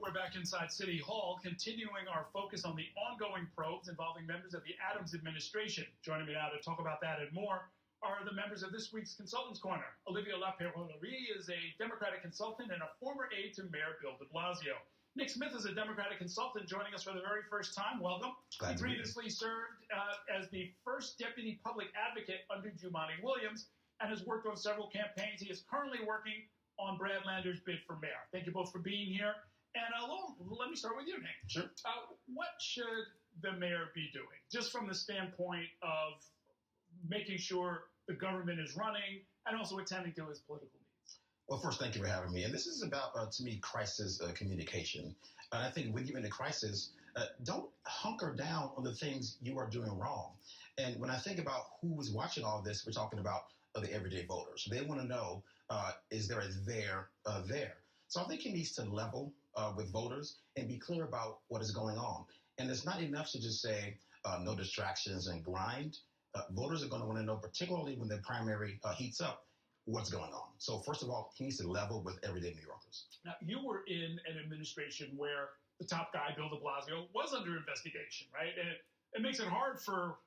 We're back inside City Hall, continuing our focus on the ongoing probes involving members of the Adams administration. Joining me now to talk about that and more are the members of this week's Consultants Corner. Olivia Lapeyrolerie is a Democratic consultant and a former aide to Mayor Bill de Blasio. Nick Smith is a Democratic consultant joining us for the very first time. Welcome. He previously served as the first deputy public advocate under Jumaane Williams and has worked on several campaigns. He is currently working on Brad Lander's bid for mayor. Thank you both for being here. And let me start with you, Nick. Sure. What should the mayor be doing, just from the standpoint of making sure the government is running and also attending to his political needs? Well, first, thank you for having me. And this is about, to me, crisis communication. And I think when you're in a crisis, don't hunker down on the things you are doing wrong. And when I think about who is watching all of this, we're talking about the everyday voters. They want to know, is there a there there? So I think he needs to level with voters and be clear about what is going on. And it's not enough to just say no distractions and grind. Voters are going to want to know, particularly when the primary heats up, what's going on. So first of all, he needs to level with everyday New Yorkers. Now, you were in an administration where the top guy, Bill de Blasio, was under investigation, right? And it makes it hard for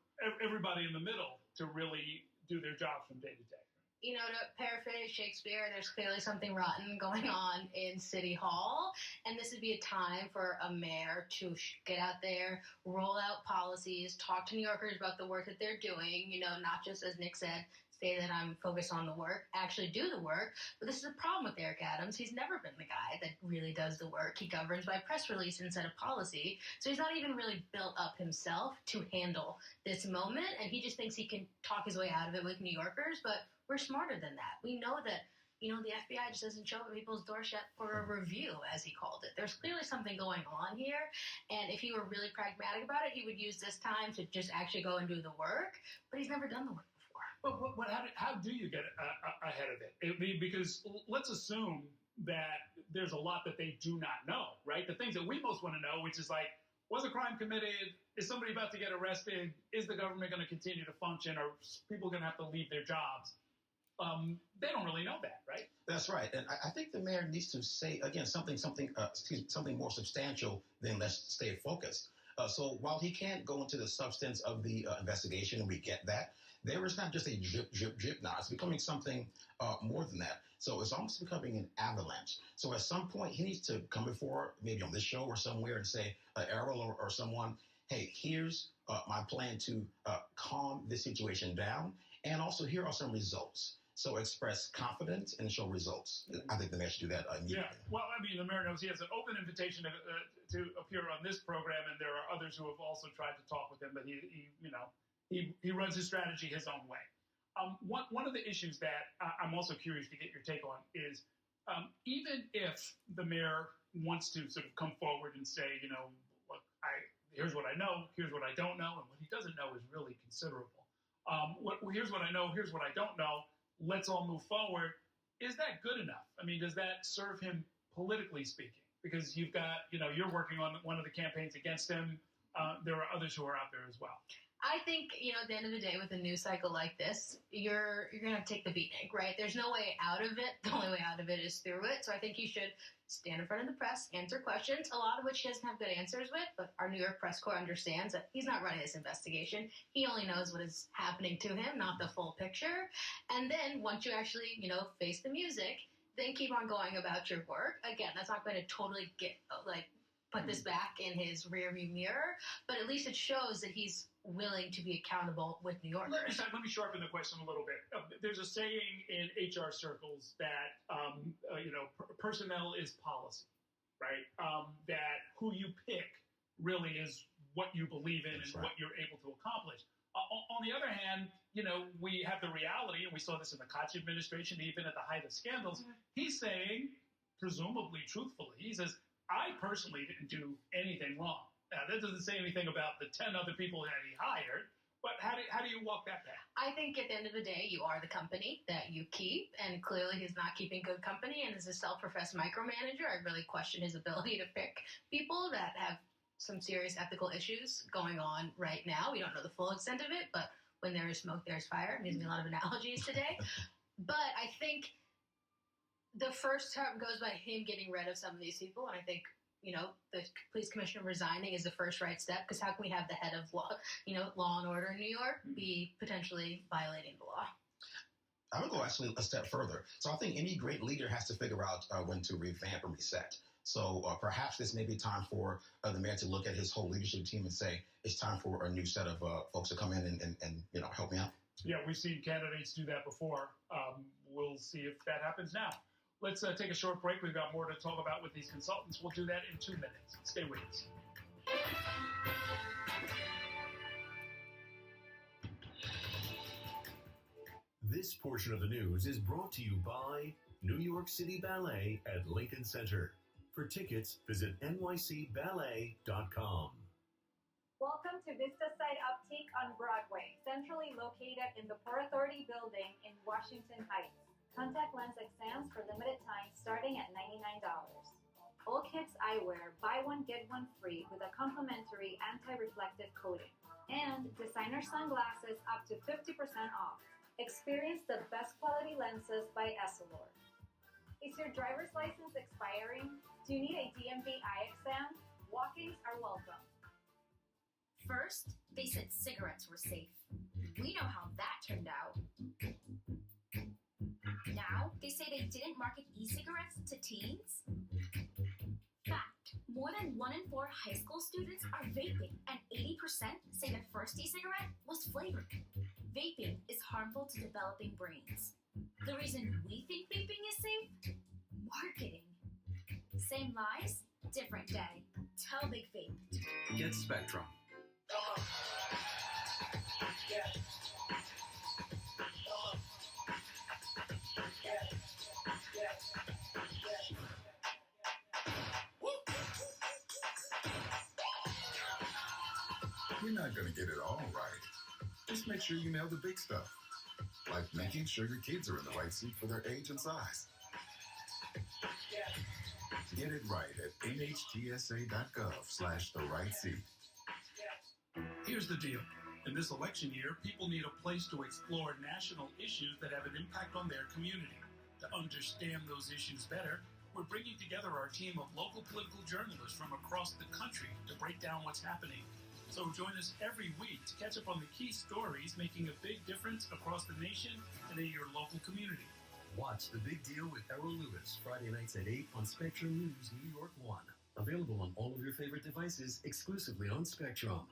everybody in the middle to really do their jobs from day to day. You know, to paraphrase Shakespeare, there's clearly something rotten going on in City Hall, and this would be a time for a mayor to get out there, roll out policies, talk to New Yorkers about the work that they're doing, you know, not just, as Nick said, say that I'm focused on the work, actually do the work. But this is a problem with Eric Adams. He's never been the guy that really does the work. He governs by press release instead of policy. So he's not even really built up himself to handle this moment. And he just thinks he can talk his way out of it with New Yorkers. But we're smarter than that. We know that, you know, the FBI just doesn't show up at people's doorstep for a review, as he called it. There's clearly something going on here. And if he were really pragmatic about it, he would use this time to just actually go and do the work. But he's never done the work. But how do you get ahead of it? Because let's assume that there's a lot that they do not know, right? The things that we most want to know, which is like, was a crime committed? Is somebody about to get arrested? Is the government going to continue to function? Are people going to have to leave their jobs? They don't really know that, right? That's right. And I think the mayor needs to say, again, something more substantial than let's stay focused. So while he can't go into the substance of the investigation, and we get that, there is not just a drip, drip, drip now. It's becoming something more than that. So it's almost becoming an avalanche. So at some point, he needs to come before, maybe on this show or somewhere, and say, Errol or someone, hey, here's my plan to calm this situation down. And also, here are some results. So express confidence and show results. I think the mayor should do that immediately. Yeah, well, I mean, the mayor knows he has an open invitation to appear on this program, and there are others who have also tried to talk with him, but he runs his strategy his own way. One of the issues that I'm also curious to get your take on is even if the mayor wants to sort of come forward and say, you know, look, here's what I know, here's what I don't know, and what he doesn't know is really considerable. Here's what I know, here's what I don't know. Let's all move forward. Is that good enough? I mean, does that serve him politically speaking? Because you've got, you know, you're working on one of the campaigns against him. There are others who are out there as well. I think, you know, at the end of the day, with a news cycle like this, you're going to take the beating, right? There's no way out of it. The only way out of it is through it. So I think he should stand in front of the press, answer questions, a lot of which he doesn't have good answers with, but our New York press corps understands that he's not running this investigation. He only knows what is happening to him, not the full picture. And then once you actually, you know, face the music, then keep on going about your work. Again, that's not going to totally put this back in his rearview mirror, but at least it shows that he's willing to be accountable with New Yorkers. Let me sharpen the question a little bit. There's a saying in HR circles that, personnel is policy, right? That who you pick really is what you believe in. That's and right. What you're able to accomplish. On the other hand, you know, we have the reality, and we saw this in the Koch administration, even at the height of scandals. Mm-hmm. He's saying, presumably truthfully, he says, I personally didn't do anything wrong. Now, that doesn't say anything about the 10 other people that he hired, but how do you walk that back? I think at the end of the day, you are the company that you keep, and clearly he's not keeping good company, and as a self-professed micromanager, I really question his ability to pick people that have some serious ethical issues going on right now. We don't know the full extent of it, but when there is smoke, there's fire. I'm using a lot of analogies today. But I think the first term goes by him getting rid of some of these people, and I think the police commissioner resigning is the first right step, because how can we have the head of law and order in New York be potentially violating the law? I would go actually a step further. So I think any great leader has to figure out when to revamp and reset. So perhaps this may be time for the mayor to look at his whole leadership team and say, it's time for a new set of folks to come in and help me out. Yeah, we've seen candidates do that before. We'll see if that happens now. Let's take a short break. We've got more to talk about with these consultants. We'll do that in 2 minutes. Stay with us. This portion of the news is brought to you by New York City Ballet at Lincoln Center. For tickets, visit nycballet.com. Welcome to Vista Side Optique on Broadway, centrally located in the Port Authority building in Washington Heights. Contact lens exams for limited time starting at $99. All Kids Eyewear, buy one get one free with a complimentary anti-reflective coating. And designer sunglasses up to 50% off. Experience the best quality lenses by Essilor. Is your driver's license expiring? Do you need a DMV eye exam? Walk-ins are welcome. First, they said cigarettes were safe. We know how that turned out. Now, they say they didn't market e-cigarettes to teens. Fact, more than 1 in 4 high school students are vaping, and 80% say their first e-cigarette was flavored. Vaping is harmful to developing brains. The reason we think vaping is safe? Marketing. Same lies, different day. Tell Big Vape. Get Spectrum. You're not going to get it all right. Just make sure you nail the big stuff, like making sure your kids are in the right seat for their age and size. Get it right at nhtsa.gov/the-right-seat. Here's the deal. In this election year, people need a place to explore national issues that have an impact on their community. To understand those issues better, we're bringing together our team of local political journalists from across the country to break down what's happening. So join us every week to catch up on the key stories making a big difference across the nation and in your local community. Watch The Big Deal with Errol Lewis, Friday nights at 8 on Spectrum News New York 1. Available on all of your favorite devices exclusively on Spectrum.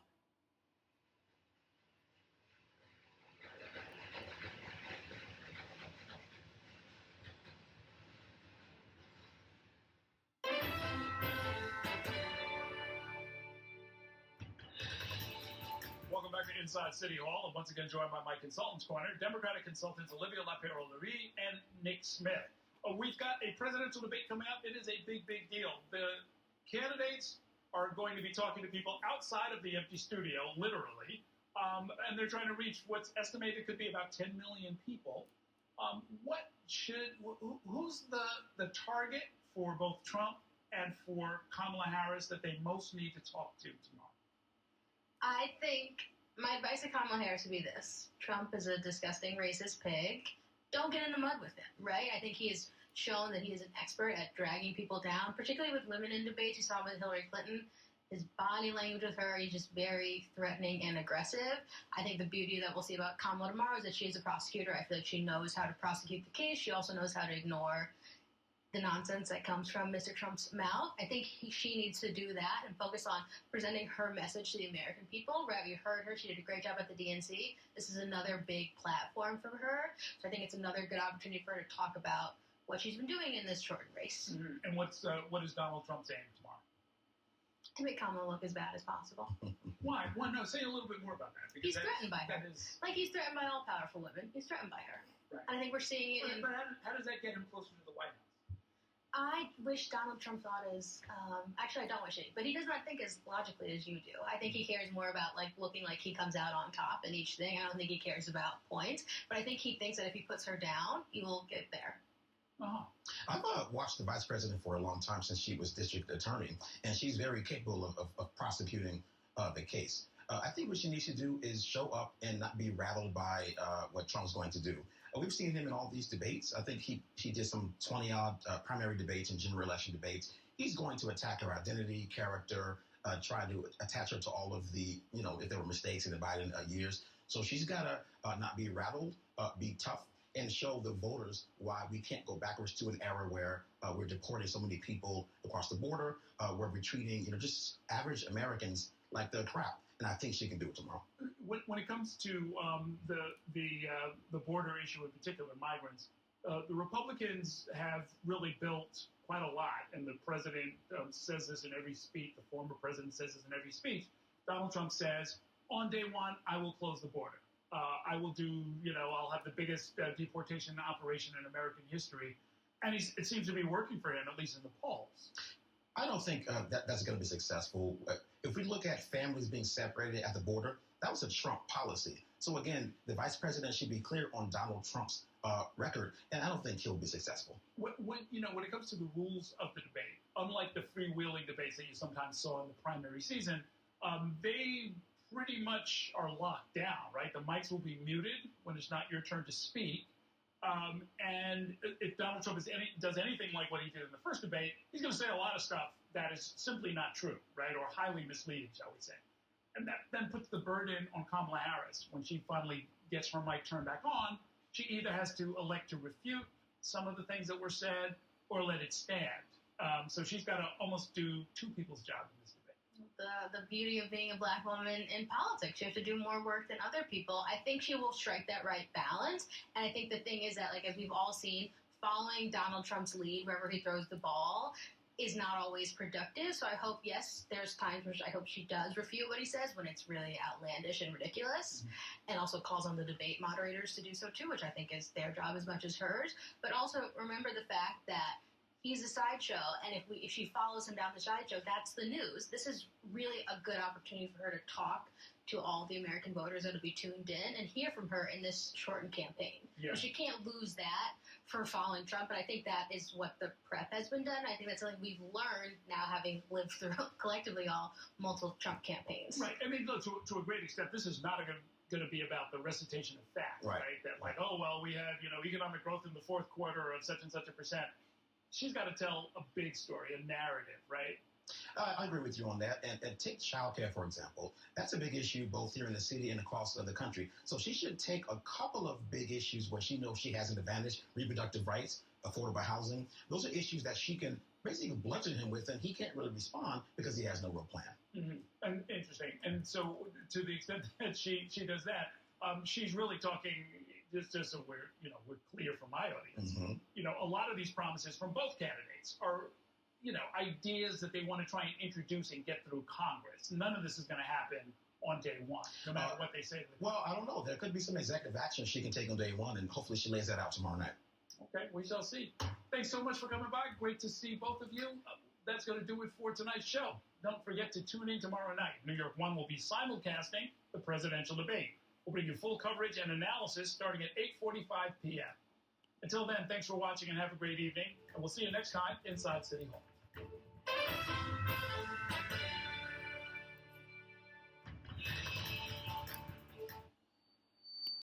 Welcome back to Inside City Hall. I'm once again joined by my Consultants Corner, Democratic consultants Olivia Lapeyrolerie and Nick Smith. We've got a presidential debate coming up. It is a big, big deal. The candidates are going to be talking to people outside of the empty studio, literally, and they're trying to reach what's estimated could be about 10 million people. Who's the target for both Trump and for Kamala Harris that they most need to talk to tomorrow? I think my advice to Kamala Harris would be this. Trump is a disgusting racist pig. Don't get in the mud with him, right? I think he has shown that he is an expert at dragging people down, particularly with women in debates. You saw him with Hillary Clinton. His body language with her, he's just very threatening and aggressive. I think the beauty that we'll see about Kamala tomorrow is that she is a prosecutor. I feel like she knows how to prosecute the case. She also knows how to ignore the nonsense that comes from Mr. Trump's mouth. I think she needs to do that and focus on presenting her message to the American people. Right, you heard her. She did a great job at the DNC. This is another big platform for her. So I think it's another good opportunity for her to talk about what she's been doing in this short race. Mm-hmm. And what is Donald Trump saying tomorrow? To make Kamala look as bad as possible. Why? No, say a little bit more about that. He's threatened by her. Like he's threatened by all powerful women. He's threatened by her. Right. And I think we're seeing it But how does that get him closer to the White House? I wish Donald Trump thought as, actually I don't wish it, but he does not think as logically as you do. I think he cares more about looking like he comes out on top in each thing. I don't think he cares about points, but I think he thinks that if he puts her down, he will get there. Uh-huh. I've watched the vice president for a long time since she was district attorney, and she's very capable of prosecuting the case. I think what she needs to do is show up and not be rattled by what Trump's going to do. We've seen him in all these debates. I think he did some 20-odd primary debates and general election debates. he's going to attack her identity, character, try to attach her to all of the, if there were mistakes in the Biden years. So she's got to not be rattled, be tough, and show the voters why we can't go backwards to an era where we're deporting so many people across the border, where we're treating, just average Americans like they're crap. And I think she can do it tomorrow. When it comes to the border issue in particular, migrants, the Republicans have really built quite a lot, and the president says this in every speech. The former president says this in every speech. Donald Trump says, on day one, I will close the border. I will do, I'll have the biggest deportation operation in American history. And it seems to be working for him, at least in the polls. I don't think that's going to be successful. If we look at families being separated at the border, that was a Trump policy. So again, the vice president should be clear on Donald Trump's record, and I don't think he'll be successful. When it comes to the rules of the debate, unlike the freewheeling debates that you sometimes saw in the primary season, they pretty much are locked down, right? The mics will be muted when it's not your turn to speak. And if Donald Trump does anything like what he did in the first debate, he's going to say a lot of stuff that is simply not true, right? Or highly misleading, shall we say. And that then puts the burden on Kamala Harris. When she finally gets her mic turned back on, she either has to elect to refute some of the things that were said or let it stand. So she's got to almost do two people's job in this debate. The beauty of being a black woman in politics. You have to do more work than other people. I think she will strike that right balance. And I think the thing is that, as we've all seen, following Donald Trump's lead wherever he throws the ball is not always productive. So I hope, yes, there's times where I hope she does refute what he says when it's really outlandish and ridiculous, and also calls on the debate moderators to do so too, which I think is their job as much as hers. But also remember the fact that he's a sideshow, and if she follows him down the sideshow, that's the news. This is really a good opportunity for her to talk to all the American voters that will be tuned in and hear from her in this shortened campaign. Yeah. But she can't lose that for following Trump, and I think that is what the prep has been done. I think that's something we've learned now, having lived through collectively all multiple Trump campaigns. Right. I mean, look, to a great extent, this is not going to be about the recitation of facts, right? That we had, economic growth in the fourth quarter of such and such a percent. She's got to tell a big story, a narrative, right? I agree with you on that. And take childcare, for example. That's a big issue both here in the city and across the country. So she should take a couple of big issues where she knows she has an advantage: reproductive rights, affordable housing. Those are issues that she can basically bludgeon him with, and he can't really respond because he has no real plan. Mm-hmm. And interesting. And so to the extent that she does that, she's really talking, just so we're clear for my audience, a lot of these promises from both candidates are, ideas that they want to try and introduce and get through Congress. None of this is going to happen on day one, no matter what they say. Well, I don't know. There could be some executive action she can take on day one, and hopefully she lays that out tomorrow night. Okay, we shall see. Thanks so much for coming by. Great to see both of you. That's going to do it for tonight's show. Don't forget to tune in tomorrow night. New York One will be simulcasting the presidential debate. We'll bring you full coverage and analysis starting at 8:45 p.m. Until then, thanks for watching and have a great evening. And we'll see you next time inside City Hall.